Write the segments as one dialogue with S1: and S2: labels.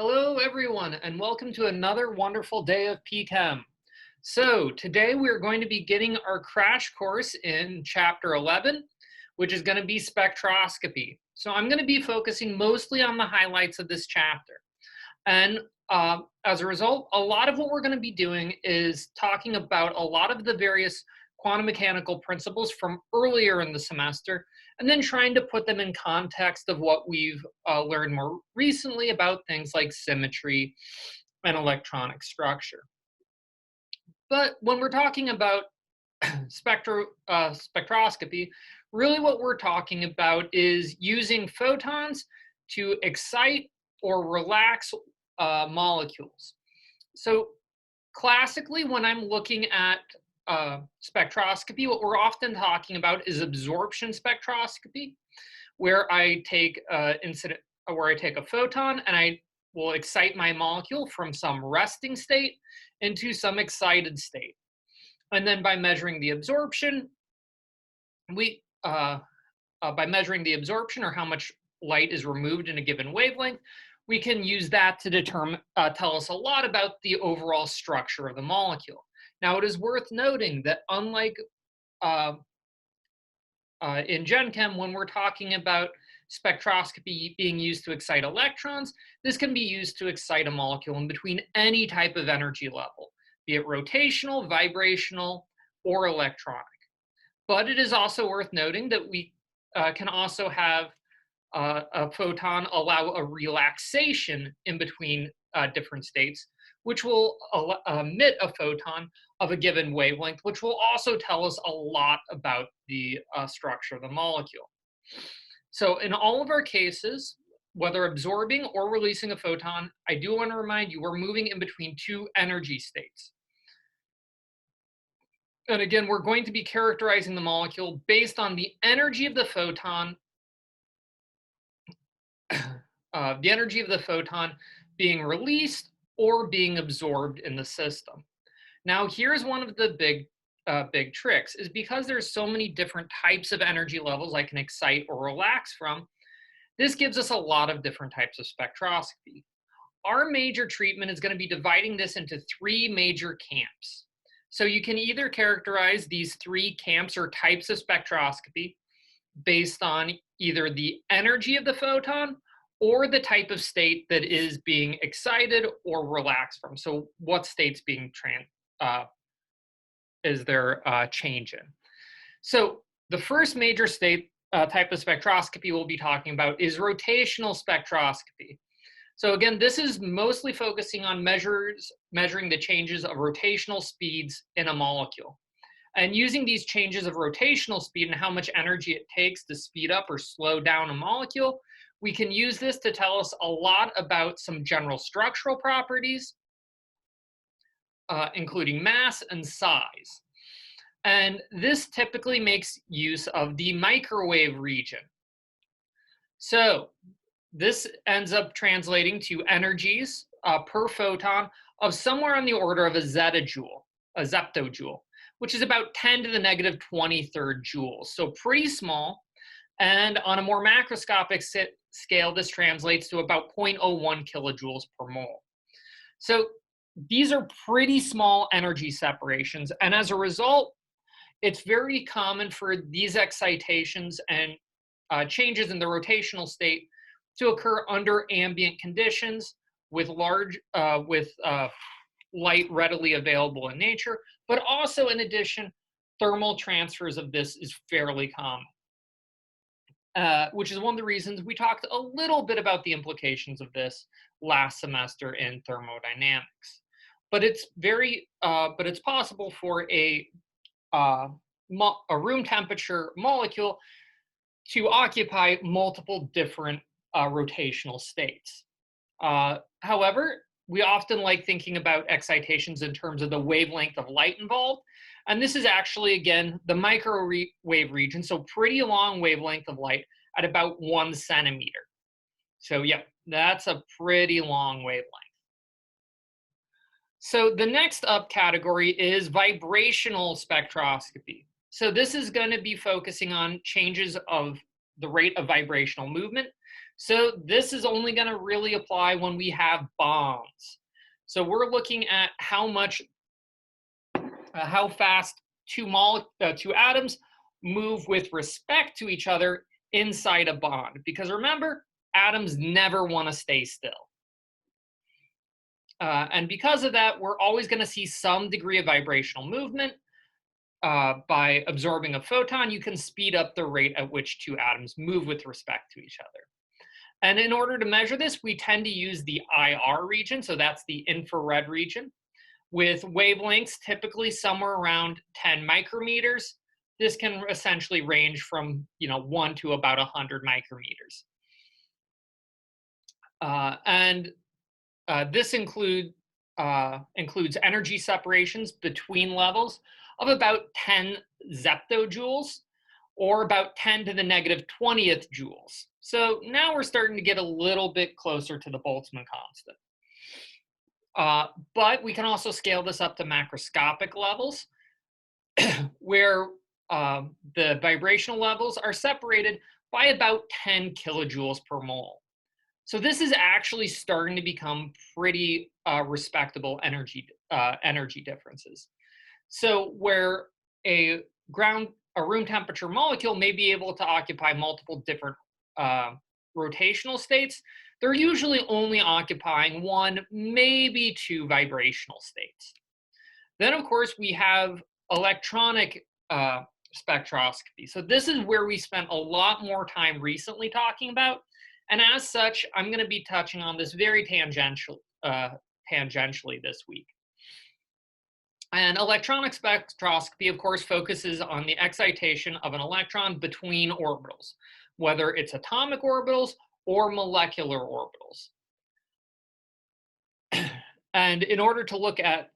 S1: Hello, everyone, and welcome to another wonderful day of PChem. So, today we're going to be getting our crash course in Chapter 11, which is going to be spectroscopy. So, I'm going to be focusing mostly on the highlights of this chapter. And as a result, a lot of what we're going to be doing is talking about a lot of the various quantum mechanical principles from earlier in the semester, and then trying to put them in context of what we've learned more recently about things like symmetry and electronic structure. But when we're talking about spectroscopy, really what we're talking about is using photons to excite or relax molecules. So classically, when I'm looking at spectroscopy, what we're often talking about is absorption spectroscopy, where I take where I take a photon and I will excite my molecule from some resting state into some excited state. And then by measuring the absorption, we by measuring the absorption or how much light is removed in a given wavelength, we can use that to determine tell us a lot about the overall structure of the molecule. Now, it is worth noting that unlike uh, in Gen Chem, when we're talking about spectroscopy being used to excite electrons, this can be used to excite a molecule in between any type of energy level, be it rotational, vibrational, or electronic. But it is also worth noting that we can also have a photon allow a relaxation in between different states, which will emit a photon of a given wavelength, which will also tell us a lot about the structure of the molecule. So in all of our cases, whether absorbing or releasing a photon, I do want to remind you we're moving in between two energy states. And again, we're going to be characterizing the molecule based on the energy of the photon being released or being absorbed in the system. Now, here's one of the big tricks is because there's so many different types of energy levels I can excite or relax from, this gives us a lot of different types of spectroscopy. Our major treatment is going to be dividing this into three major camps. So you can either characterize these three camps or types of spectroscopy based on either the energy of the photon or the type of state that is being excited or relaxed from. So what state's being is there change in? So the first major state type of spectroscopy we'll be talking about is rotational spectroscopy. So again, this is mostly focusing on measuring the changes of rotational speeds in a molecule. And using these changes of rotational speed and how much energy it takes to speed up or slow down a molecule, we can use this to tell us a lot about some general structural properties, including mass and size. And this typically makes use of the microwave region. So this ends up translating to energies per photon of somewhere on the order of a zeptojoule, which is about 10 to the negative 23rd joules. So pretty small. And on a more macroscopic scale, this translates to about 0.01 kilojoules per mole. So these are pretty small energy separations. And as a result, it's very common for these excitations and changes in the rotational state to occur under ambient conditions with light readily available in nature, but also in addition, thermal transfers of this is fairly common. Which is one of the reasons we talked a little bit about the implications of this last semester in thermodynamics. But it's possible for a room temperature molecule to occupy multiple different rotational states. However, we often like thinking about excitations in terms of the wavelength of light involved. And this is actually, again, the microwave region, so pretty long wavelength of light at about 1 centimeter. So yeah, that's a pretty long wavelength. So the next up category is vibrational spectroscopy. So this is going to be focusing on changes of the rate of vibrational movement. So this is only going to really apply when we have bonds. So we're looking at how fast two atoms move with respect to each other inside a bond. Because remember, atoms never want to stay still. And because of that, we're always going to see some degree of vibrational movement. By absorbing a photon, you can speed up the rate at which two atoms move with respect to each other. And in order to measure this, we tend to use the IR region, so that's the infrared region, with wavelengths typically somewhere around 10 micrometers. This can essentially range from 1 to about 100 micrometers. This includes energy separations between levels of about 10 zeptojoules, or about 10 to the negative 20th joules. So now we're starting to get a little bit closer to the Boltzmann constant. But we can also scale this up to macroscopic levels, where the vibrational levels are separated by about 10 kilojoules per mole. So this is actually starting to become pretty respectable energy differences. So where a room temperature molecule may be able to occupy multiple different rotational states, they're usually only occupying one, maybe two vibrational states. Then, of course, we have electronic spectroscopy. So this is where we spent a lot more time recently talking about. And as such, I'm going to be touching on this very tangentially this week. And electronic spectroscopy, of course, focuses on the excitation of an electron between orbitals, whether it's atomic orbitals or molecular orbitals. And in order to look at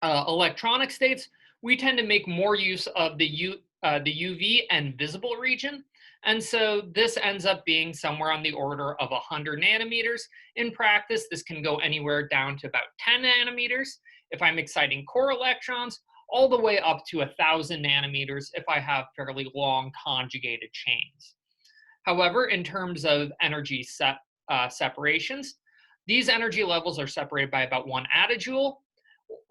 S1: electronic states, we tend to make more use of the UV and visible region. And so this ends up being somewhere on the order of 100 nanometers. In practice, this can go anywhere down to about 10 nanometers if I'm exciting core electrons, all the way up to 1,000 nanometers if I have fairly long conjugated chains. However, in terms of energy separations, these energy levels are separated by about 1 attojoule,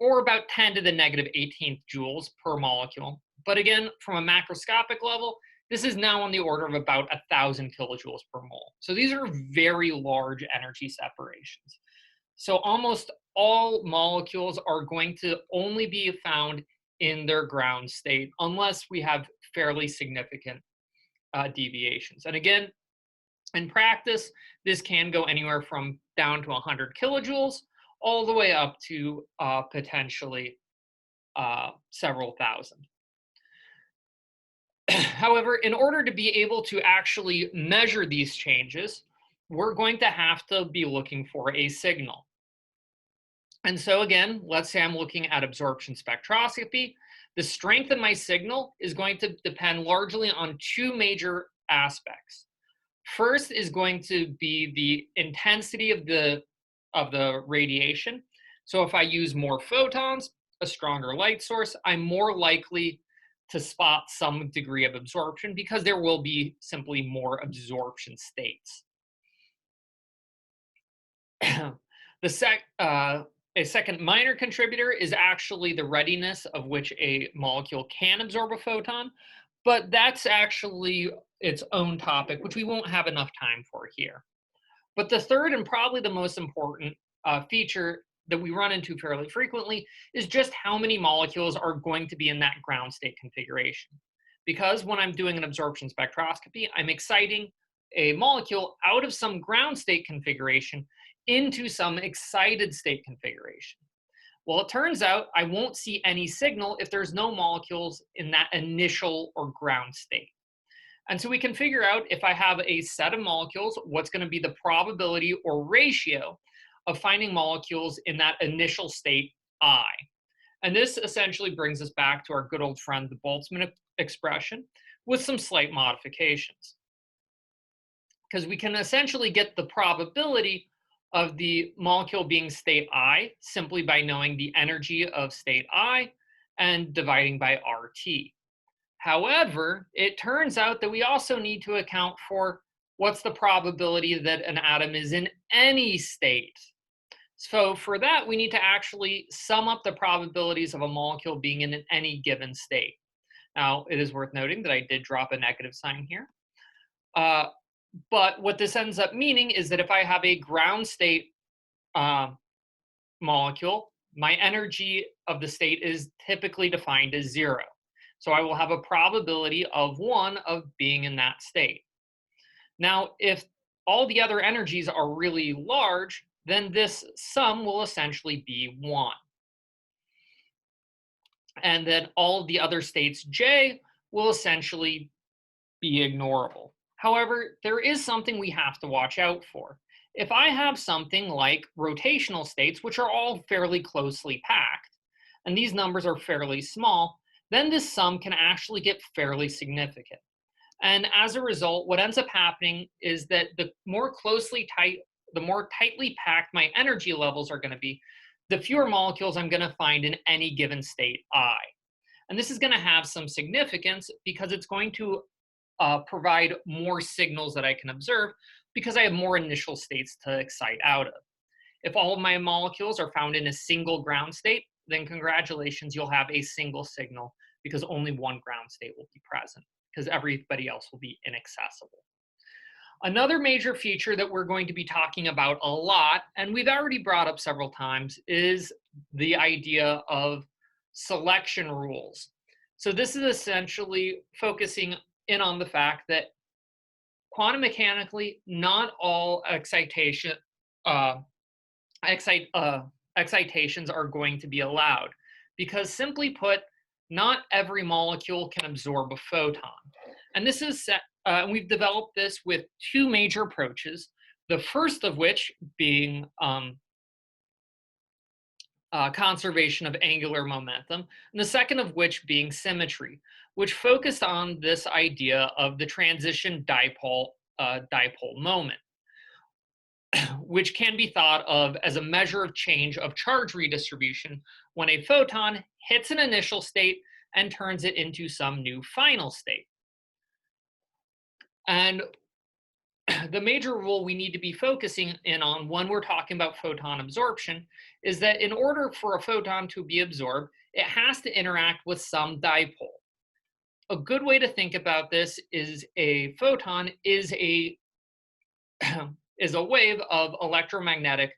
S1: or about 10 to the negative 18th joules per molecule. But again, from a macroscopic level, this is now on the order of about 1,000 kilojoules per mole. So these are very large energy separations. So almost all molecules are going to only be found in their ground state unless we have fairly significant deviations. And again, in practice, this can go anywhere from down to 100 kilojoules all the way up to potentially several thousand. However, in order to be able to actually measure these changes, we're going to have to be looking for a signal. And so again, let's say I'm looking at absorption spectroscopy. The strength of my signal is going to depend largely on two major aspects. First is going to be the intensity of the radiation. So if I use more photons, a stronger light source, I'm more likely to spot some degree of absorption because there will be simply more absorption states. A second minor contributor is actually the readiness of which a molecule can absorb a photon, but that's actually its own topic, which we won't have enough time for here. But the third and probably the most important feature that we run into fairly frequently is just how many molecules are going to be in that ground state configuration. Because when I'm doing an absorption spectroscopy, I'm exciting a molecule out of some ground state configuration into some excited state configuration. Well, it turns out I won't see any signal if there's no molecules in that initial or ground state. And so we can figure out if I have a set of molecules, what's going to be the probability or ratio of finding molecules in that initial state I. And this essentially brings us back to our good old friend, the Boltzmann expression, with some slight modifications. Because we can essentially get the probability of the molecule being state I simply by knowing the energy of state I and dividing by RT. However, it turns out that we also need to account for what's the probability that an atom is in any state? So for that, we need to actually sum up the probabilities of a molecule being in any given state. Now, it is worth noting that I did drop a negative sign here. Uh, but what this ends up meaning is that if I have a ground state uh, molecule, my energy of the state is typically defined as 0. So I will have a probability of 1 of being in that state. Now, if all the other energies are really large, then this sum will essentially be 1. And then all of the other states J will essentially be ignorable. However, there is something we have to watch out for. If I have something like rotational states, which are all fairly closely packed, and these numbers are fairly small, then this sum can actually get fairly significant. And as a result, what ends up happening is that the more tightly packed my energy levels are going to be, the fewer molecules I'm going to find in any given state I. And this is going to have some significance because it's going to provide more signals that I can observe because I have more initial states to excite out of. If all of my molecules are found in a single ground state, then congratulations, you'll have a single signal because only one ground state will be present because everybody else will be inaccessible. Another major feature that we're going to be talking about a lot, and we've already brought up several times, is the idea of selection rules. So this is essentially focusing in on the fact that quantum mechanically, not all excitations are going to be allowed, because simply put, not every molecule can absorb a photon. And this is we've developed this with two major approaches, the first of which being conservation of angular momentum, and the second of which being symmetry, which focused on this idea of the transition dipole moment, which can be thought of as a measure of change of charge redistribution when a photon hits an initial state and turns it into some new final state. And the major rule we need to be focusing in on when we're talking about photon absorption is that in order for a photon to be absorbed, it has to interact with some dipole. A good way to think about this is a photon is a wave of electromagnetic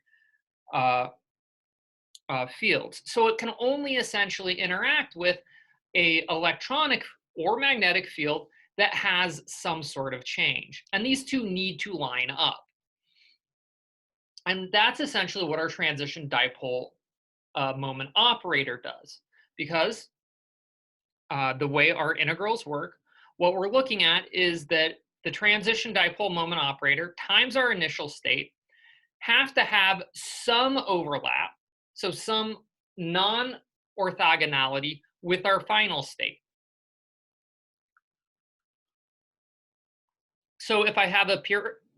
S1: fields. So it can only essentially interact with an electronic or magnetic field that has some sort of change. And these two need to line up. And that's essentially what our transition dipole moment operator does. Because the way our integrals work, what we're looking at is that the transition dipole moment operator times our initial state have to have some overlap, so some non-orthogonality with our final state. So if I have a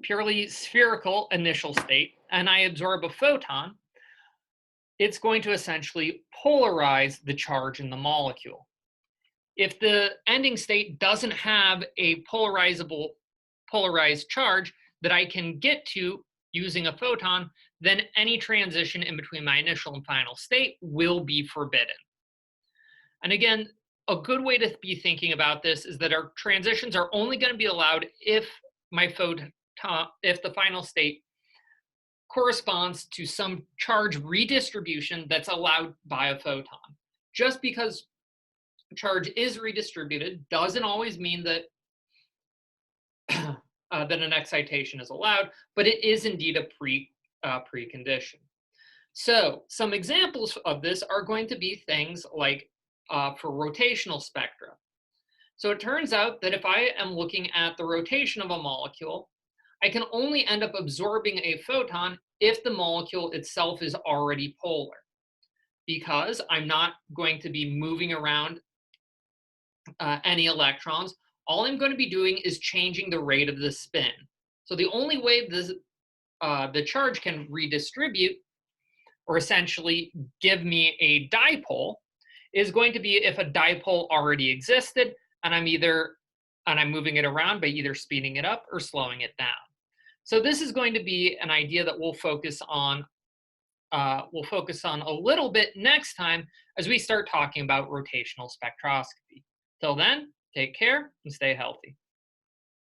S1: purely spherical initial state and I absorb a photon, it's going to essentially polarize the charge in the molecule. If the ending state doesn't have a polarized charge that I can get to using a photon, then any transition in between my initial and final state will be forbidden. And again, a good way to be thinking about this is that our transitions are only going to be allowed if the final state corresponds to some charge redistribution that's allowed by a photon. Just because charge is redistributed doesn't always mean that that an excitation is allowed, but it is indeed a precondition. So some examples of this are going to be things like for rotational spectra. So it turns out that if I am looking at the rotation of a molecule, I can only end up absorbing a photon if the molecule itself is already polar, because I'm not going to be moving around any electrons. All I'm going to be doing is changing the rate of the spin. So the only way the charge can redistribute, or essentially give me a dipole, is going to be if a dipole already existed and I'm either and I'm moving it around by either speeding it up or slowing it down. So this is going to be an idea that we'll focus on a little bit next time as we start talking about rotational spectroscopy. Till then, take care and stay healthy.